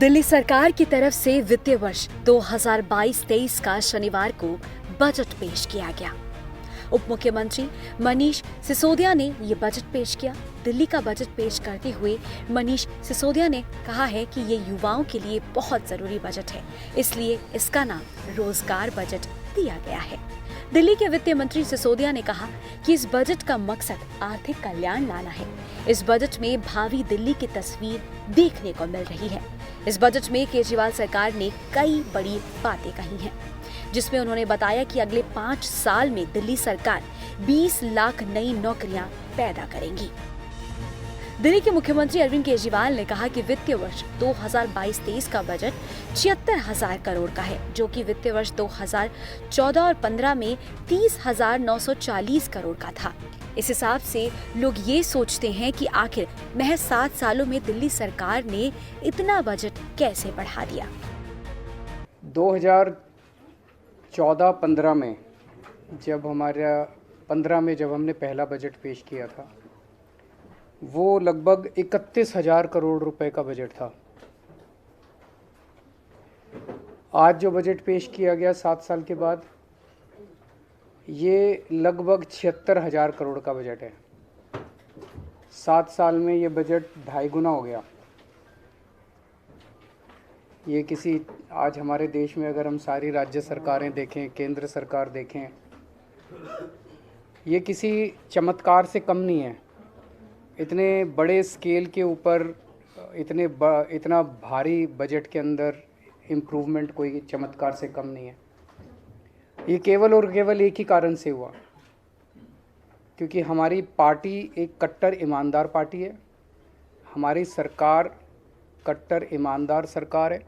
दिल्ली सरकार की तरफ से वित्तीय वर्ष 2022-23 का शनिवार को बजट पेश किया गया। उप मुख्यमंत्री मनीष सिसोदिया ने ये बजट पेश किया। दिल्ली का बजट पेश करते हुए मनीष सिसोदिया ने कहा है कि ये युवाओं के लिए बहुत जरूरी बजट है, इसलिए इसका नाम रोजगार बजट दिया गया है। दिल्ली के वित्त मंत्री सिसोदिया ने कहा कि इस बजट का मकसद आर्थिक कल्याण लाना है। इस बजट में भावी दिल्ली की तस्वीर देखने को मिल रही है। इस बजट में केजरीवाल सरकार ने कई बड़ी बातें कही हैं, जिसमें उन्होंने बताया कि अगले 5 साल में दिल्ली सरकार 20 लाख नई नौकरियां पैदा करेंगी। दिल्ली के मुख्यमंत्री अरविंद केजरीवाल ने कहा कि वित्तीय वर्ष 2022-23 का बजट 76,000 करोड़ का है, जो कि वित्तीय वर्ष 2014 और 15 में 30,940 करोड़ का था। इस हिसाब से लोग ये सोचते हैं कि आखिर महज 7 सालों में दिल्ली सरकार ने इतना बजट कैसे बढ़ा दिया। 2014-15 में जब हमने पहला बजट पेश किया था, वो लगभग 31,000 करोड़ रुपए का बजट था। आज जो बजट पेश किया गया 7 साल के बाद, ये लगभग 76,000 करोड़ का बजट है। 7 साल में ये बजट 2.5 गुना हो गया। ये आज हमारे देश में अगर हम सारी राज्य सरकारें देखें, केंद्र सरकार देखें, ये किसी चमत्कार से कम नहीं है। इतने बड़े स्केल के ऊपर इतना भारी बजट के अंदर इम्प्रूवमेंट कोई चमत्कार से कम नहीं है। ये केवल और केवल एक ही कारण से हुआ, क्योंकि हमारी पार्टी एक कट्टर ईमानदार पार्टी है। हमारी सरकार कट्टर ईमानदार सरकार है,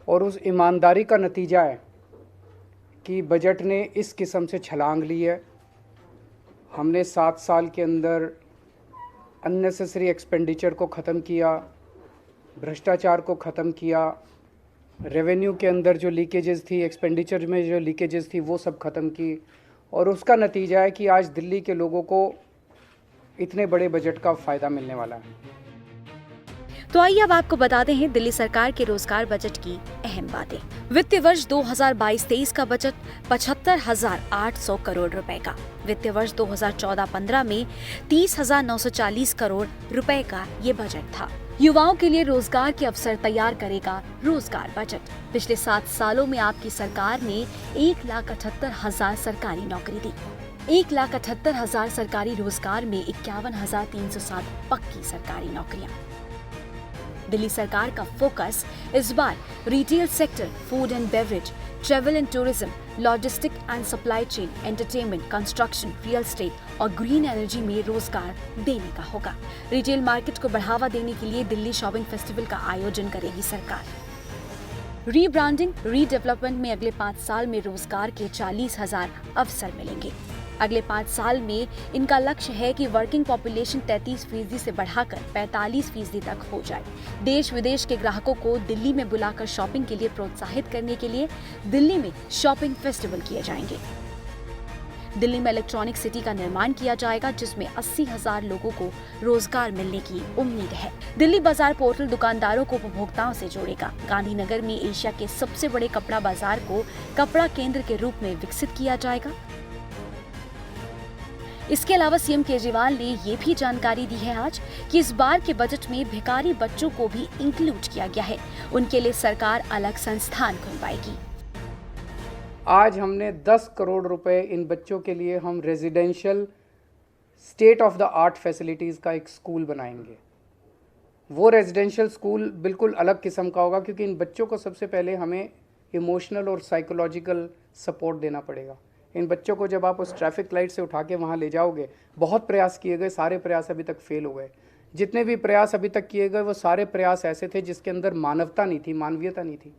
और उस ईमानदारी का नतीजा है कि बजट ने इस किस्म से छलांग ली है। हमने 7 साल के अंदर अननेसेसरी एक्सपेंडिचर को ख़त्म किया, भ्रष्टाचार को ख़त्म किया, रेवेन्यू के अंदर जो लीकेजेस थी, एक्सपेंडिचर में जो लीकेजेस थी, वो सब ख़त्म की, और उसका नतीजा है कि आज दिल्ली के लोगों को इतने बड़े बजट का फ़ायदा मिलने वाला है। तो आइए अब आपको बताते हैं दिल्ली सरकार के रोजगार बजट की अहम बातें। वित्तीय वर्ष 2022-23 का बजट 75,800 करोड़ रुपए का। वित्तीय वर्ष 2014-15 में 30,940 करोड़ रुपए का ये बजट था। युवाओं के लिए रोजगार के अवसर तैयार करेगा रोजगार बजट। पिछले 7 सालों में आपकी सरकार ने 1,78,000 सरकारी नौकरी दी। 1,78,000 सरकारी रोजगार में 51,307 पक्की सरकारी नौकरियां। दिल्ली सरकार का फोकस इस बार retail sector, food and beverage, travel and tourism, logistic and supply chain, entertainment, construction, real estate और ग्रीन एनर्जी में रोजगार देने का होगा। रिटेल मार्केट को बढ़ावा देने के लिए दिल्ली शॉपिंग फेस्टिवल का आयोजन करेगी सरकार। रीब्रांडिंग, रीडेवलपमेंट में अगले 5 साल में रोजगार के 40,000 अवसर मिलेंगे। अगले 5 साल में इनका लक्ष्य है कि वर्किंग पॉपुलेशन 33% से बढ़ाकर 45% तक हो जाए। देश विदेश के ग्राहकों को दिल्ली में बुलाकर शॉपिंग के लिए प्रोत्साहित करने के लिए दिल्ली में शॉपिंग फेस्टिवल किए जाएंगे। दिल्ली में इलेक्ट्रॉनिक सिटी का निर्माण किया जाएगा, जिसमें 80,000 लोगों को रोजगार मिलने की उम्मीद है। दिल्ली बाजार पोर्टल दुकानदारों को उपभोक्ताओं से जोड़ेगा। गांधीनगर में एशिया के सबसे बड़े कपड़ा बाजार को कपड़ा केंद्र के रूप में विकसित किया जाएगा। इसके अलावा सीएम केजरीवाल ने ये भी जानकारी दी है आज कि इस बार के बजट में भिखारी बच्चों को भी इंक्लूड किया गया है। उनके लिए सरकार अलग संस्थान खुलवाएगी। आज हमने 10 करोड़ रुपए इन बच्चों के लिए हम residential state of the art facilities का एक स्कूल बनाएंगे। वो रेजिडेंशियल स्कूल बिल्कुल अलग किस्म का होगा, क्योंकि इन बच्चों को सबसे पहले हमें इमोशनल और साइकोलॉजिकल सपोर्ट देना पड़ेगा। इन बच्चों को जब आप उस ट्रैफिक लाइट से उठा के वहाँ ले जाओगे, बहुत प्रयास किए गए, सारे प्रयास अभी तक फेल हो गए। जितने भी प्रयास अभी तक किए गए, वो सारे प्रयास ऐसे थे जिसके अंदर मानवता नहीं थी, मानवीयता नहीं थी।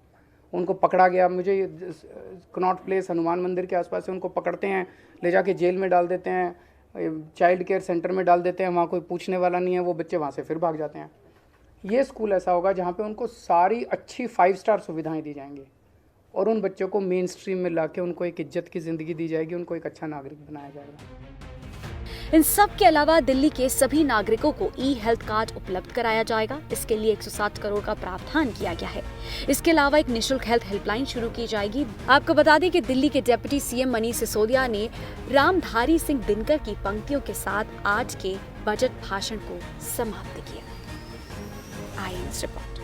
उनको पकड़ा गया। मुझे कनॉट प्लेस हनुमान मंदिर के आसपास से उनको पकड़ते हैं, ले जाके जेल में डाल देते हैं, चाइल्ड केयर सेंटर में डाल देते हैं, वहाँ कोई पूछने वाला नहीं है, वो बच्चे वहाँ से फिर भाग जाते हैं। ये स्कूल ऐसा होगा जहाँ पे उनको सारी अच्छी 5 स्टार सुविधाएं दी जाएंगी, और उन बच्चों को मेन स्ट्रीम में लाके उनको एक इज्जत की ज़िंदगी दी जाएगी, उनको एक अच्छा नागरिक बनाया जाएगा। इन सब के अलावा दिल्ली के सभी नागरिकों को ई हेल्थ कार्ड उपलब्ध कराया जाएगा। इसके लिए 160 करोड़ का प्रावधान किया गया है। इसके अलावा एक निशुल्क हेल्थ हेल्पलाइन शुरू की जाएगी। आपको बता दें कि दिल्ली के डिप्टी सीएम मनीष सिसोदिया ने रामधारी सिंह दिनकर की पंक्तियों के साथ आज के बजट भाषण को समाप्त किया। IANS report.